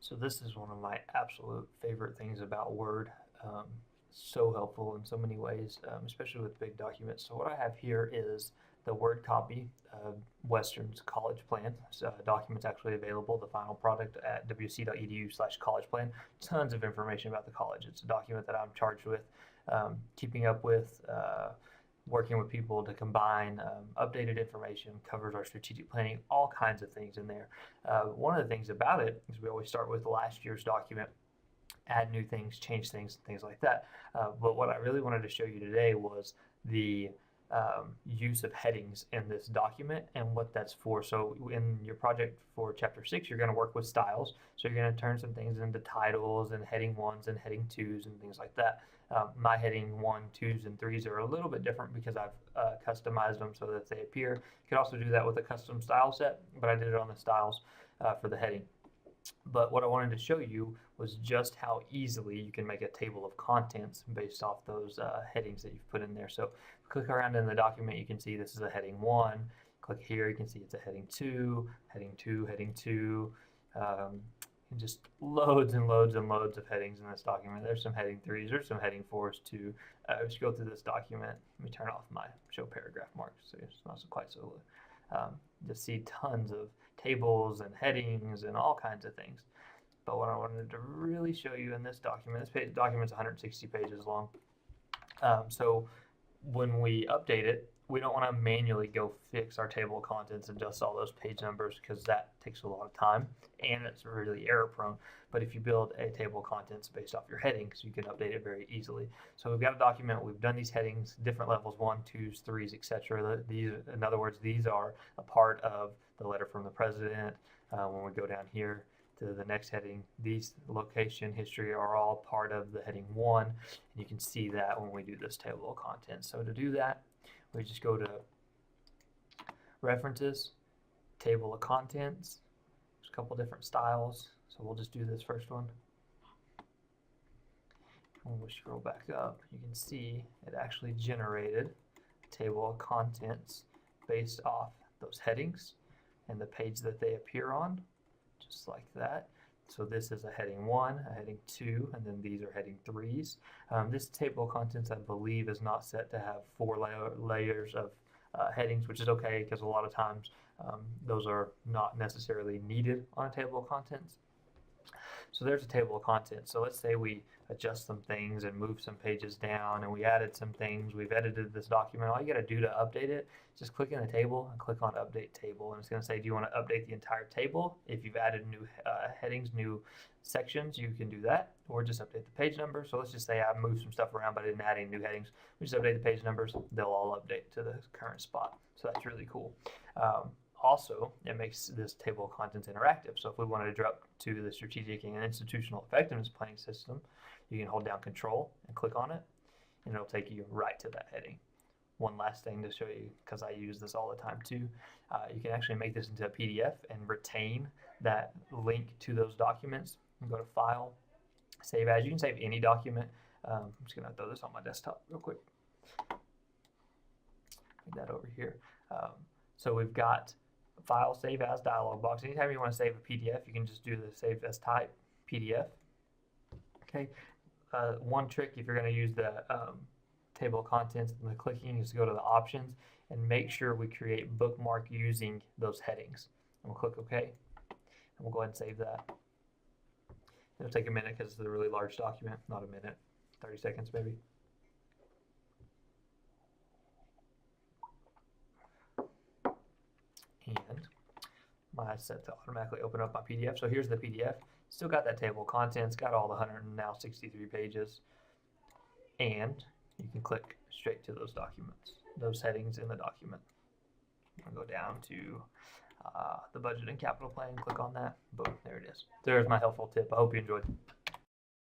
So this is one of my absolute favorite things about Word. Um, so helpful in so many ways, especially with big documents. So what I have here is the Word copy of Western's college plan. So, document's actually available, the final product at wc.edu/collegeplan. Tons of information about the college. It's a document that I'm charged with keeping up with, working with people to combine updated information, covers our strategic planning, all kinds of things in there. One of the things about it is we always start with last year's document, add new things, change things, things like that. But what I really wanted to show you today was the use of headings in this document and what that's for. So in your project for chapter 6, you're going to work with styles. So you're going to turn some things into titles and heading 1s and heading 2s and things like that. My heading 1, 2s, and 3s are a little bit different because I've customized them so that they appear. You could also do that with a custom style set, but I did it on the styles for the heading. But what I wanted to show you was just how easily you can make a table of contents based off those headings that you've put in there. So click around in the document, you can see this is a heading 1. Click here, you can see it's a heading 2, heading 2, heading 2, and just loads and loads and loads of headings in this document. There's some heading 3s, there's some heading 4s too. Let's go through this document. Let me turn off my show paragraph marks so it's not quite so just see tons of tables and headings and all kinds of things. But what I wanted to really show you in this document, this document's 160 pages long. So when we update it, we don't want to manually go fix our table of contents and adjust all those page numbers because that takes a lot of time and it's really error prone. But if you build a table of contents based off your headings, you can update it very easily. So we've got a document, we've done these headings, different levels, 1, 2s, 3s, etc. These, in other words, these are a part of the letter from the president. When we go down here to the next heading, these location history are all part of the heading 1, and you can see that when we do this table of contents. So to do that, we just go to references, table of contents. There's a couple different styles, so we'll just do this first one. When we scroll back up, you can see it actually generated a table of contents based off those headings and the page that they appear on, just like that. So this is a heading 1, a heading 2, and then these are heading 3s. This table of contents, I believe, is not set to have 4 layers of headings, which is okay because a lot of times those are not necessarily needed on a table of contents. So there's a table of contents. So let's say we adjust some things and move some pages down and we added some things. We've edited this document. All you got to do to update it, just click in the table and click on update table. And it's going to say, do you want to update the entire table? If you've added new headings, new sections, you can do that, or just update the page number. So let's just say I moved some stuff around, but I didn't add any new headings. We just update the page numbers. They'll all update to the current spot. So that's really cool. Also, it makes this table of contents interactive. So if we wanted to drop to the strategic and institutional effectiveness planning system, you can hold down Control and click on it, and it'll take you right to that heading. One last thing to show you, because I use this all the time too, you can actually make this into a PDF and retain that link to those documents. You can go to File, Save As. You can save any document. I'm just going to throw this on my desktop real quick. Get that over here. So we've got File, Save As dialog box. Anytime you want to save a PDF, you can just do the Save As Type PDF. Okay. One trick if you're going to use the table of contents and the clicking is to go to the options and make sure we create bookmark using those headings. And we'll click OK. And we'll go ahead and save that. It'll take a minute because it's a really large document. Not a minute, 30 seconds maybe. And mine's set to automatically open up my PDF. So here's the PDF. Still got that table of contents, got all the 163 pages. And you can click straight to those documents, those headings in the document. I'm going to go down to the budget and capital plan, click on that. Boom, there it is. There's my helpful tip. I hope you enjoyed.